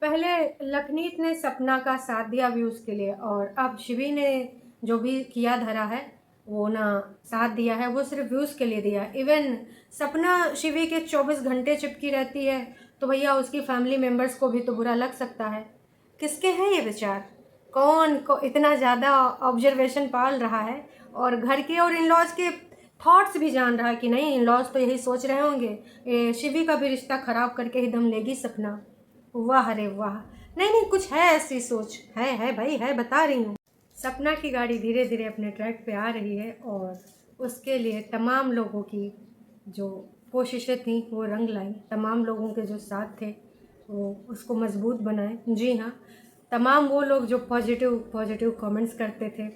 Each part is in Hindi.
पहले लखनीत ने सपना का साथ दिया व्यूज़ के लिए, और अब शिवी ने जो भी किया धरा है वो ना साथ दिया है, वो सिर्फ व्यूज़ के लिए दिया। इवन सपना शिवी के 24 घंटे चिपकी रहती है, तो भैया उसकी फैमिली मेम्बर्स को भी तो बुरा लग सकता है। किसके हैं ये विचार? कौन को इतना ज़्यादा ऑब्जर्वेशन पाल रहा है और घर के और इन लॉज के थॉट्स भी जान रहा है कि नहीं, इन लॉज तो यही सोच रहे होंगे, ये शिवी का भी रिश्ता ख़राब करके ही दम लेगी सपना। वाह रे वाह। नहीं नहीं, कुछ है ऐसी सोच, है भाई, है, बता रही हूँ। सपना की गाड़ी धीरे धीरे अपने ट्रैक पे आ रही है और उसके लिए तमाम लोगों की जो कोशिशें थी वो रंग लाई। तमाम लोगों के जो साथ थे वो उसको मजबूत बनाए। जी हाँ, तमाम वो लोग जो पॉजिटिव पॉजिटिव कमेंट्स करते थे,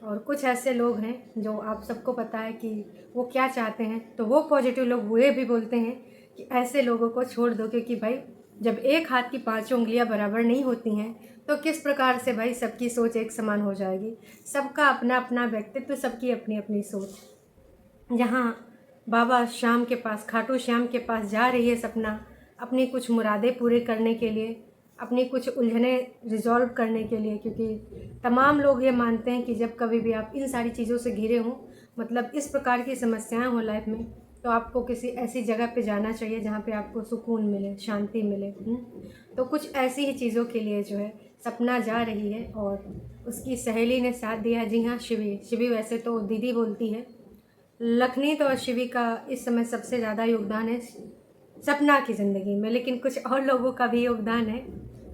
और कुछ ऐसे लोग हैं जो आप सबको पता है कि वो क्या चाहते हैं, तो वो पॉजिटिव लोग वो भी बोलते हैं कि ऐसे लोगों को छोड़ दो, क्योंकि भाई जब एक हाथ की पांचों उंगलियां बराबर नहीं होती हैं तो किस प्रकार से भाई सबकी सोच एक समान हो जाएगी। सबका अपना अपना व्यक्तित्व, सबकी अपनी अपनी सोच। जहाँ बाबा श्याम के पास, खाटू श्याम के पास जा रही है सपना अपनी कुछ मुरादें पूरे करने के लिए, अपनी कुछ उलझने रिजॉल्व करने के लिए, क्योंकि तमाम लोग ये मानते हैं कि जब कभी भी आप इन सारी चीज़ों से घिरे हों, मतलब इस प्रकार की समस्याएं हों लाइफ में, तो आपको किसी ऐसी जगह पे जाना चाहिए जहाँ पे आपको सुकून मिले, शांति मिले। तो कुछ ऐसी ही चीज़ों के लिए जो है सपना जा रही है और उसकी सहेली ने साथ दिया। जी हाँ, शिवी। शिवी वैसे तो दीदी बोलती है। लखनीत और शिवी का इस समय सबसे ज़्यादा योगदान है सपना की ज़िंदगी में, लेकिन कुछ और लोगों का भी योगदान है,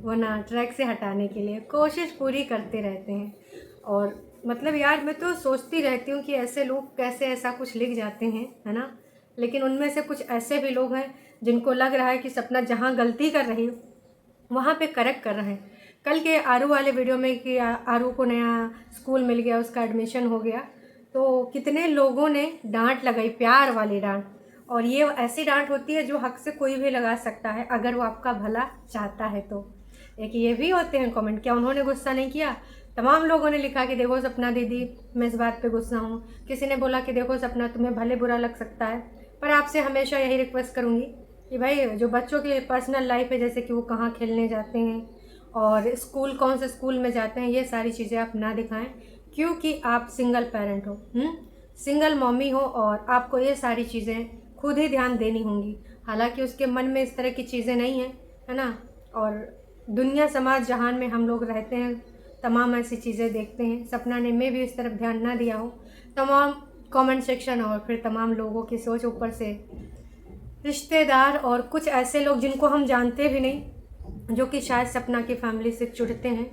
वो ना ट्रैक से हटाने के लिए कोशिश पूरी करते रहते हैं। और मतलब यार, मैं तो सोचती रहती हूँ कि ऐसे लोग कैसे ऐसा कुछ लिख जाते हैं, है ना। लेकिन उनमें से कुछ ऐसे भी लोग हैं जिनको लग रहा है कि सपना जहाँ गलती कर रही वहाँ पे करेक्ट कर रहे हैं। कल के आरू वाले वीडियो में कि आरू को नया स्कूल मिल गया, उसका एडमिशन हो गया, तो कितने लोगों ने डांट लगाई, प्यार वाली डांट। और ये ऐसी डांट होती है जो हक से कोई भी लगा सकता है अगर वो आपका भला चाहता है। तो एक ये भी होते हैं कमेंट, क्या उन्होंने गुस्सा नहीं किया? तमाम लोगों ने लिखा कि देखो सपना दीदी, मैं इस बात पे गुस्सा हूँ। किसी ने बोला कि देखो सपना, तुम्हें भले बुरा लग सकता है, पर आपसे हमेशा यही रिक्वेस्ट करूँगी कि भाई जो बच्चों की पर्सनल लाइफ है, जैसे कि वो कहाँ खेलने जाते हैं और स्कूल, कौन से स्कूल में जाते हैं, ये सारी चीज़ें आप ना दिखाएं, क्योंकि आप सिंगल पेरेंट हो, सिंगल मॉमी हो, और आपको ये सारी चीज़ें खुद ही ध्यान देनी होंगी। हालांकि उसके मन में इस तरह की चीज़ें नहीं हैं, है ना। और दुनिया, समाज, जहान में हम लोग रहते हैं, तमाम ऐसी चीज़ें देखते हैं। सपना ने में भी इस तरफ ध्यान ना दिया हो, तमाम कमेंट सेक्शन और फिर तमाम लोगों की सोच, ऊपर से रिश्तेदार और कुछ ऐसे लोग जिनको हम जानते भी नहीं, जो कि शायद सपना की फैमिली से जुड़ते हैं,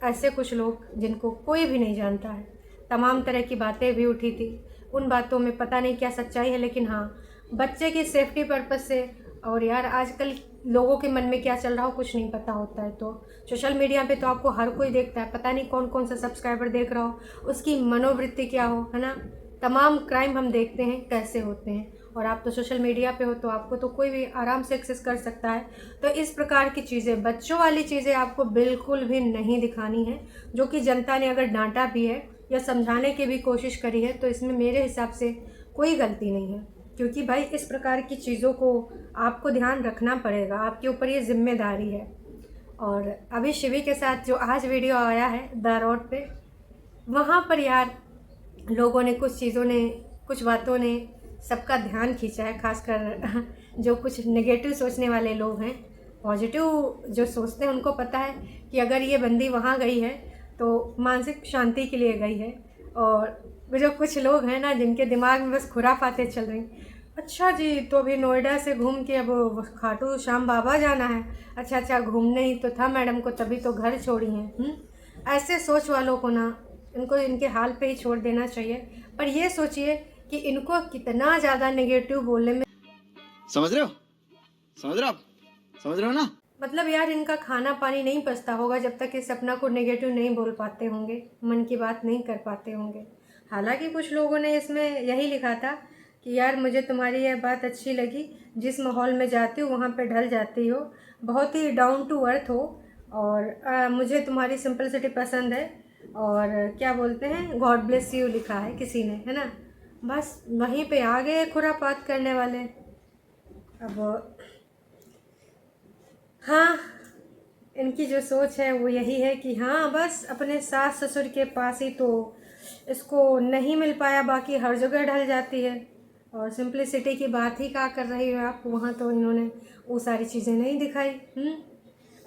ऐसे कुछ लोग जिनको कोई भी नहीं जानता है। तमाम तरह की बातें भी उठी थी, उन बातों में पता नहीं क्या सच्चाई है, लेकिन हाँ, बच्चे की सेफ्टी पर्पज़ से। और यार आजकल लोगों के मन में क्या चल रहा हो कुछ नहीं पता होता है, तो सोशल मीडिया पे तो आपको हर कोई देखता है, पता नहीं कौन कौन सा सब्सक्राइबर देख रहा हो, उसकी मनोवृत्ति क्या हो, है ना। तमाम क्राइम हम देखते हैं कैसे होते हैं, और आप तो सोशल मीडिया पे हो तो आपको तो कोई भी आराम से एक्सेस कर सकता है। तो इस प्रकार की चीज़ें, बच्चों वाली चीज़ें आपको बिल्कुल भी नहीं दिखानी है। जो कि जनता ने अगर डांटा भी है या समझाने की भी कोशिश करी है, तो इसमें मेरे हिसाब से कोई गलती नहीं है, क्योंकि भाई इस प्रकार की चीज़ों को आपको ध्यान रखना पड़ेगा, आपके ऊपर ये जिम्मेदारी है। और अभी शिवी के साथ जो आज वीडियो आया है द रोड पे, वहाँ पर यार लोगों ने, कुछ चीज़ों ने, कुछ बातों ने सबका ध्यान खींचा है, खासकर जो कुछ नेगेटिव सोचने वाले लोग हैं। पॉजिटिव जो सोचते हैं उनको पता है कि अगर ये बंदी वहाँ गई है तो मानसिक शांति के लिए गई है, और जो कुछ लोग हैं ना जिनके दिमाग में बस खुराफातें चल रही, अच्छा जी तो अभी नोएडा से घूम के अब खाटू श्याम बाबा जाना है, अच्छा घूमने ही तो था मैडम को, तभी तो घर छोड़ी हैं। ऐसे सोच वालों को ना, इनको इनके हाल पे ही छोड़ देना चाहिए। पर ये सोचिए कि इनको कितना ज़्यादा नेगेटिव बोलने में, समझ रहे हो समझ रहे हो आप समझ रहे हो ना। मतलब यार इनका खाना पानी नहीं पचता होगा जब तक इस सपना को नेगेटिव नहीं बोल पाते होंगे, मन की बात नहीं कर पाते होंगे। हालांकि कुछ लोगों ने इसमें यही लिखा था कि यार मुझे तुम्हारी यह बात अच्छी लगी, जिस माहौल में जाती हो वहाँ पे ढल जाती हो, बहुत ही डाउन टू अर्थ हो, और मुझे तुम्हारी सिंपलिसिटी पसंद है, और क्या बोलते हैं, गॉड ब्लेस यू लिखा है किसी ने, है ना। बस वहीं पे आ गए खुरापात करने वाले। अब हाँ, इनकी जो सोच है वो यही है कि हाँ बस अपने सास ससुर के पास ही तो इसको नहीं मिल पाया, बाकी हर जगह ढल जाती है। और सिंप्लिसिटी की बात ही क्या कर रही हो आप, वहाँ तो इन्होंने वो सारी चीज़ें नहीं दिखाई।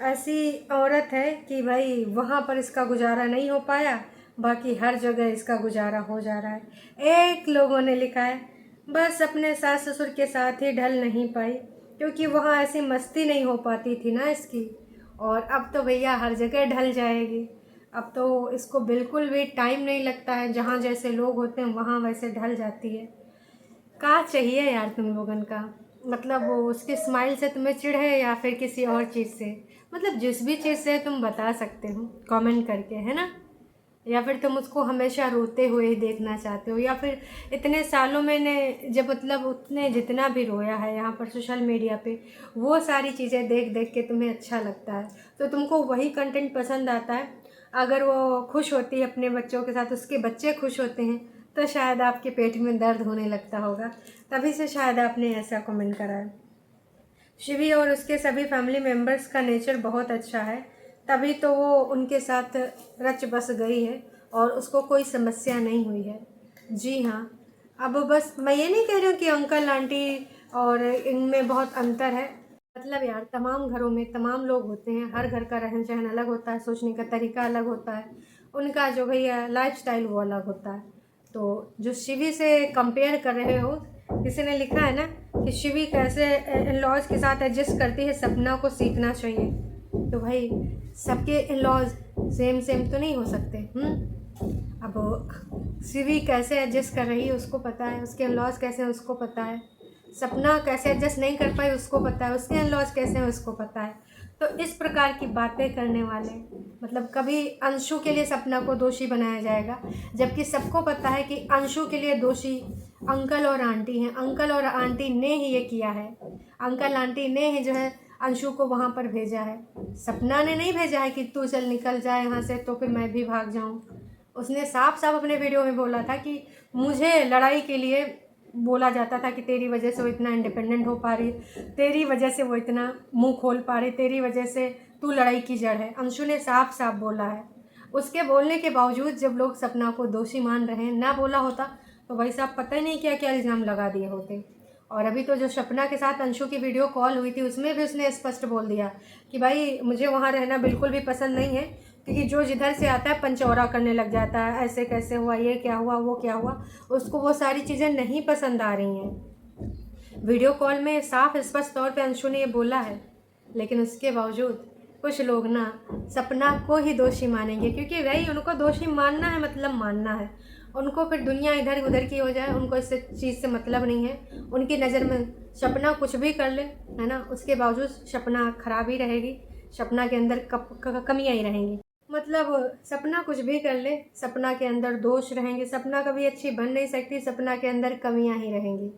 ऐसी औरत है कि भाई वहाँ पर इसका गुजारा नहीं हो पाया, बाकी हर जगह इसका गुजारा हो जा रहा है। एक लोगों ने लिखा है बस अपने सास ससुर के साथ ही ढल नहीं पाई, क्योंकि वहाँ ऐसी मस्ती नहीं हो पाती थी ना इसकी, और अब तो भैया हर जगह ढल जाएगी। अब तो इसको बिल्कुल भी टाइम नहीं लगता है, जहाँ जैसे लोग होते हैं वहाँ वैसे ढल जाती है। क्या चाहिए यार तुम लोगन का, मतलब वो उसकी स्माइल से तुम्हें चिढ़ है या फिर किसी और चीज़ से, मतलब जिस भी चीज़ से तुम बता सकते हो कमेंट करके, है ना। या फिर तुम उसको हमेशा रोते हुए ही देखना चाहते हो, या फिर इतने सालों में ने जब मतलब उसने जितना भी रोया है यहाँ पर सोशल मीडिया पे, वो सारी चीज़ें देख देख के तुम्हें अच्छा लगता है, तो तुमको वही कंटेंट पसंद आता है। अगर वो खुश होती है अपने बच्चों के साथ, उसके बच्चे खुश होते हैं, तो शायद आपके पेट में दर्द होने लगता होगा, तभी से शायद आपने ऐसा कमेंट करा है। शिवी और उसके सभी फैमिली मेम्बर्स का नेचर बहुत अच्छा है, तभी तो वो उनके साथ रच बस गई है और उसको कोई समस्या नहीं हुई है। जी हाँ, अब बस मैं ये नहीं कह रही हूँ कि अंकल आंटी और इनमें बहुत अंतर है, मतलब यार तमाम घरों में तमाम लोग होते हैं, हर घर का रहन सहन अलग होता है, सोचने का तरीका अलग होता है, उनका जो भैया लाइफ स्टाइल वो अलग होता है। तो जो शिवी से कंपेयर कर रहे हो, किसी ने लिखा है ना कि शिवी कैसे इन लॉज के साथ एडजस्ट करती है, सपना को सीखना चाहिए। तो भाई सबके इन लॉज सेम सेम तो नहीं हो सकते। अब शिवी कैसे एडजस्ट कर रही है उसको पता है, उसके इन लॉज कैसे हैं उसको पता है, सपना कैसे एडजस्ट नहीं कर पाई उसको पता है, उसके इन लॉज कैसे हैं उसको पता है। तो इस प्रकार की बातें करने वाले, मतलब कभी अंशु के लिए सपना को दोषी बनाया जाएगा, जबकि सबको पता है कि अंशु के लिए दोषी अंकल और आंटी हैं। अंकल और आंटी ने ही ये किया है, अंकल आंटी ने ही जो है अंशु को वहाँ पर भेजा है, सपना ने नहीं भेजा है कि तू चल निकल जाए यहाँ से तो फिर मैं भी भाग जाऊँ। उसने साफ साफ अपने वीडियो में बोला था कि मुझे लड़ाई के लिए बोला जाता था कि तेरी वजह से वो इतना इंडिपेंडेंट हो पा रही, तेरी वजह से वो इतना मुंह खोल पा रही, तेरी वजह से तू लड़ाई की जड़ है। अंशु ने साफ साफ बोला है। उसके बोलने के बावजूद जब लोग सपना को दोषी मान रहे हैं, ना बोला होता तो भाई साहब पता ही नहीं क्या क्या इल्ज़ाम लगा दिए होते। और अभी तो जो सपना के साथ अंशु की वीडियो कॉल हुई थी उसमें भी उसने स्पष्ट बोल दिया कि भाई मुझे वहाँ रहना बिल्कुल भी पसंद नहीं है, क्योंकि जो जिधर से आता है पंचौरा करने लग जाता है, ऐसे कैसे हुआ, ये क्या हुआ, वो क्या हुआ, उसको वो सारी चीज़ें नहीं पसंद आ रही हैं। वीडियो कॉल में साफ स्पष्ट तौर पे अंशु ने ये बोला है, लेकिन उसके बावजूद कुछ लोग ना सपना को ही दोषी मानेंगे, क्योंकि भाई उनको दोषी मानना है, मतलब मानना है, उनको फिर दुनिया इधर उधर की हो जाए उनको इस चीज़ से मतलब नहीं है। उनकी नज़र में सपना कुछ भी कर ले, है ना, उसके बावजूद सपना खराब ही रहेगी, सपना के अंदर कमियाँ ही रहेंगी। मतलब सपना कुछ भी कर ले, सपना के अंदर दोष रहेंगे, सपना कभी अच्छी बन नहीं सकती, सपना के अंदर कमियां ही रहेंगी।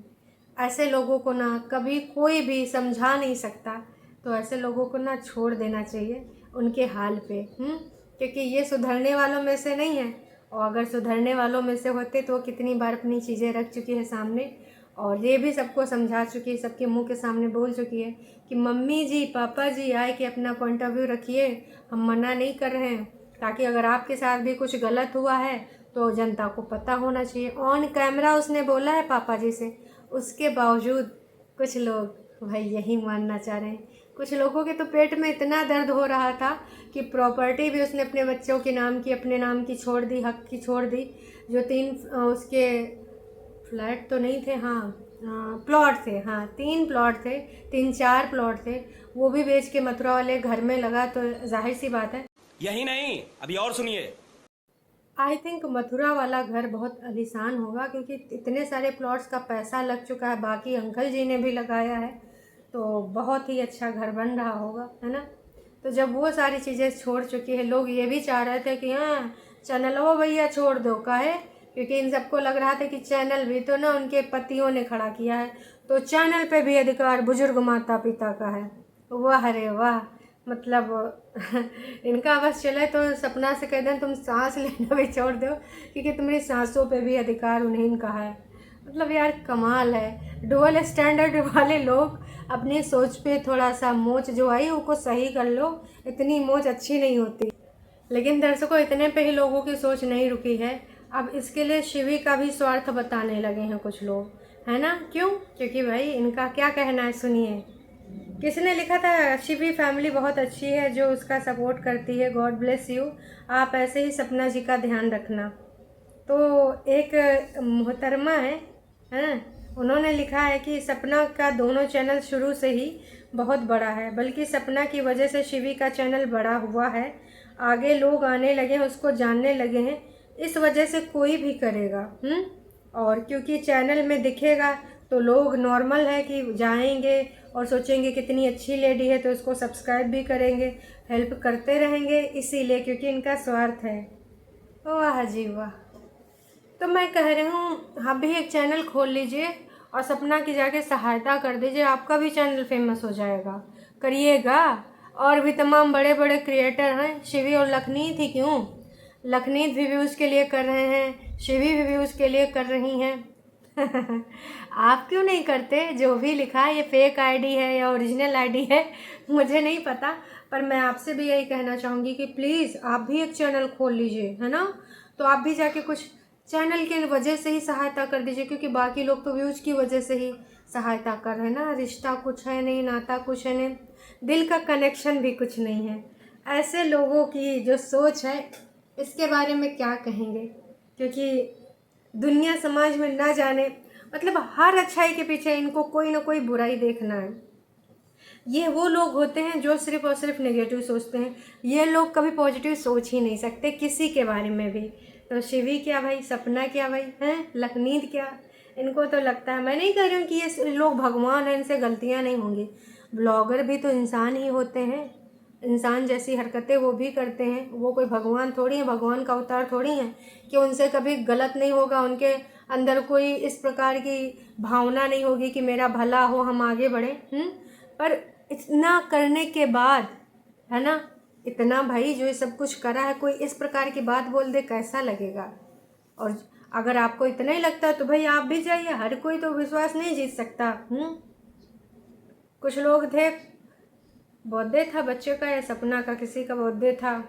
ऐसे लोगों को ना कभी कोई भी समझा नहीं सकता, तो ऐसे लोगों को ना छोड़ देना चाहिए उनके हाल पे, क्योंकि ये सुधरने वालों में से नहीं है, और अगर सुधरने वालों में से होते तो कितनी बार अपनी चीज़ें रख चुकी है सामने, और ये भी सबको समझा चुकी है, सबके मुंह के सामने बोल चुकी है कि मम्मी जी पापा जी आए कि अपना पॉइंट ऑफ व्यू रखिए, हम मना नहीं कर रहे हैं, ताकि अगर आपके साथ भी कुछ गलत हुआ है तो जनता को पता होना चाहिए। ऑन कैमरा उसने बोला है पापा जी से, उसके बावजूद कुछ लोग भाई यही मानना चाह रहे हैं। कुछ लोगों के तो पेट में इतना दर्द हो रहा था कि प्रॉपर्टी भी उसने अपने बच्चों के नाम की, अपने नाम की छोड़ दी, हक की छोड़ दी। जो 3 उसके फ्लैट तो नहीं थे, प्लॉट थे, 3 प्लॉट थे, 3-4 प्लॉट थे, वो भी बेच के मथुरा वाले घर में लगा, तो जाहिर सी बात है। यही नहीं, अभी और सुनिए। आई थिंक मथुरा वाला घर बहुत आलीशान होगा, क्योंकि इतने सारे प्लॉट्स का पैसा लग चुका है, बाकी अंकल जी ने भी लगाया है, तो बहुत ही अच्छा घर बन रहा होगा, है ना। तो जब वो सारी चीज़ें छोड़ चुकी है, लोग ये भी चाह रहे थे कि हाँ चैनल वो भैया छोड़ दो, काहे, क्योंकि इन सबको लग रहा था कि चैनल भी तो ना उनके पतियों ने खड़ा किया है, तो चैनल पे भी अधिकार बुजुर्ग माता पिता का है। वाह रे वाह, मतलब इनका बस चले तो सपना से कह दें तुम सांस लेना भी छोड़ दो, क्योंकि तुम्हारी सांसों पे भी अधिकार उन्हीं का है। मतलब यार कमाल है, डुअल स्टैंडर्ड वाले लोग अपनी सोच पे थोड़ा सा मोच जो आई उसको सही कर लो, इतनी मोच अच्छी नहीं होती। लेकिन दर्शकों इतने पे ही लोगों की सोच नहीं रुकी है, अब इसके लिए शिवी का भी स्वार्थ बताने लगे हैं कुछ लोग, है ना? क्यों? क्योंकि भाई इनका क्या कहना है सुनिए। किसने लिखा था? शिवी फैमिली बहुत अच्छी है जो उसका सपोर्ट करती है, गॉड ब्लेस यू, आप ऐसे ही सपना जी का ध्यान रखना। तो एक मोहतरमा है, उन्होंने लिखा है कि सपना का दोनों चैनल शुरू से ही बहुत बड़ा है, बल्कि सपना की वजह से शिवी का चैनल बड़ा हुआ है, आगे लोग आने लगे हैं, उसको जानने लगे हैं, इस वजह से कोई भी करेगा। और क्योंकि चैनल में दिखेगा तो लोग नॉर्मल है कि जाएंगे और सोचेंगे कितनी अच्छी लेडी है, तो उसको सब्सक्राइब भी करेंगे, हेल्प करते रहेंगे, इसीलिए क्योंकि इनका स्वार्थ है। वाह जी वाह। तो मैं कह रही हूँ आप भी एक चैनल खोल लीजिए और सपना की जाके सहायता कर दीजिए, आपका भी चैनल फेमस हो जाएगा, करिएगा। और भी तमाम बड़े बड़े क्रिएटर हैं, शिवी और लखनीत ही क्यों, लखनीत भी व्यूज़ के लिए कर रहे हैं, शिवी भी व्यूज़ के लिए कर रही हैं। आप क्यों नहीं करते? जो भी लिखा है ये फेक आईडी है या ओरिजिनल आईडी है मुझे नहीं पता, पर मैं आपसे भी यही कहना चाहूँगी कि प्लीज़ आप भी एक चैनल खोल लीजिए, है ना? तो आप भी जाके कुछ चैनल की वजह से ही सहायता कर दीजिए, क्योंकि बाकी लोग तो व्यूज़ की वजह से ही सहायता कर रहे हैं ना। रिश्ता कुछ है नहीं, नाता कुछ है नहीं, दिल का कनेक्शन भी कुछ नहीं है। ऐसे लोगों की जो सोच है इसके बारे में क्या कहेंगे, क्योंकि दुनिया समाज में ना जाने मतलब हर अच्छाई के पीछे इनको कोई ना कोई बुराई देखना है। ये वो लोग होते हैं जो सिर्फ और सिर्फ नेगेटिव सोचते हैं, ये लोग कभी पॉजिटिव सोच ही नहीं सकते किसी के बारे में भी। तो शिवी क्या भाई, सपना क्या भाई, हैं लखनीत क्या, इनको तो लगता है, मैं नहीं कह रही हूँ कि ये लोग भगवान हैं, इनसे गलतियाँ नहीं होंगी, ब्लॉगर भी तो इंसान ही होते हैं, इंसान जैसी हरकतें वो भी करते हैं, वो कोई भगवान थोड़ी है, भगवान का अवतार थोड़ी है कि उनसे कभी गलत नहीं होगा, उनके अंदर कोई इस प्रकार की भावना नहीं होगी कि मेरा भला हो, हम आगे बढ़ें। पर इतना करने के बाद, है ना, इतना भाई जो ये सब कुछ करा है, कोई इस प्रकार की बात बोल दे कैसा लगेगा? और अगर आपको इतना ही लगता है तो भाई आप भी जाइए, हर कोई तो विश्वास नहीं जीत सकता। कुछ लोग थे, बर्थडे था बच्चे का या सपना का, किसी का बर्थडे था,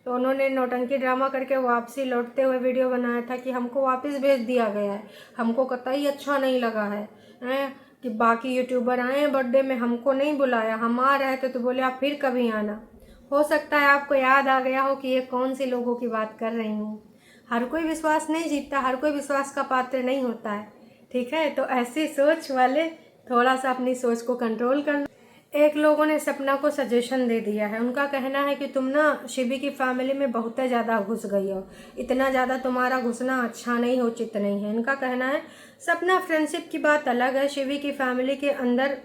तो उन्होंने नौटंकी ड्रामा करके वापसी लौटते हुए वीडियो बनाया था कि हमको वापस भेज दिया गया है, हमको कतई अच्छा नहीं लगा है, कि बाकी यूट्यूबर आए हैं बर्थडे में, हमको नहीं बुलाया, हम आ रहे थे तो बोले आप फिर कभी आना। हो सकता है आपको याद आ गया हो कि ये कौन से लोगों की बात कर रही हूँ। हर कोई विश्वास नहीं जीतता, हर कोई विश्वास का पात्र नहीं होता है, ठीक है? तो ऐसी सोच वाले थोड़ा सा अपनी सोच को कंट्रोल करना। एक लोगों ने सपना को सजेशन दे दिया है, उनका कहना है कि तुम ना शिवी की फैमिली में बहुत ज़्यादा घुस गई हो, इतना ज़्यादा तुम्हारा घुसना अच्छा नहीं हो, उचित नहीं है। इनका कहना है सपना फ्रेंडशिप की बात अलग है, शिवी की फैमिली के अंदर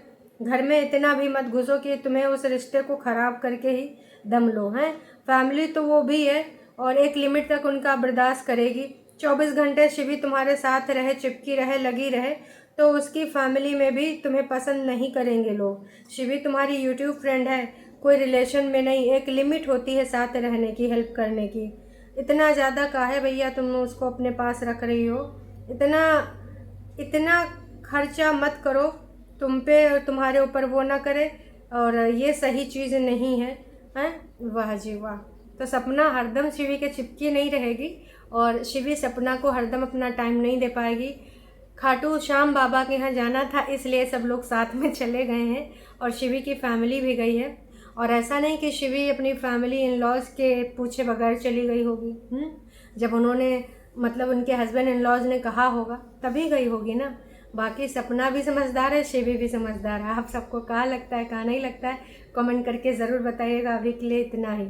घर में इतना भी मत घुसो कि तुम्हें उस रिश्ते को ख़राब करके ही दम लो। हैं फैमिली तो वो भी है और एक लिमिट तक उनका बर्दाश्त करेगी। 24 घंटे शिवी तुम्हारे साथ रहे, चिपकी रहे, लगी रहे, तो उसकी फैमिली में भी तुम्हें पसंद नहीं करेंगे लोग। शिवी तुम्हारी यूट्यूब फ्रेंड है, कोई रिलेशन में नहीं, एक लिमिट होती है साथ रहने की, हेल्प करने की। इतना ज़्यादा काहे भैया तुम उसको अपने पास रख रही हो, इतना खर्चा मत करो, तुम पे और तुम्हारे ऊपर वो ना करे, और ये सही चीज़ नहीं है। हैं वाह जी वाह। तो सपना हरदम शिवी के चिपकी नहीं रहेगी और शिवी सपना को हरदम अपना टाइम नहीं दे पाएगी। खाटू श्याम बाबा के यहाँ जाना था इसलिए सब लोग साथ में चले गए हैं और शिवी की फैमिली भी गई है। और ऐसा नहीं कि शिवी अपनी फैमिली इन लॉज के पूछे बगैर चली गई होगी। जब उन्होंने मतलब उनके हस्बैंड इन लॉज ने कहा होगा तभी गई होगी ना। बाकी सपना भी समझदार है, शिवी भी समझदार है। आप सबको कहाँ लगता है, कहाँ नहीं लगता है, कमेंट करके ज़रूर बताइएगा। अभी के लिए इतना ही।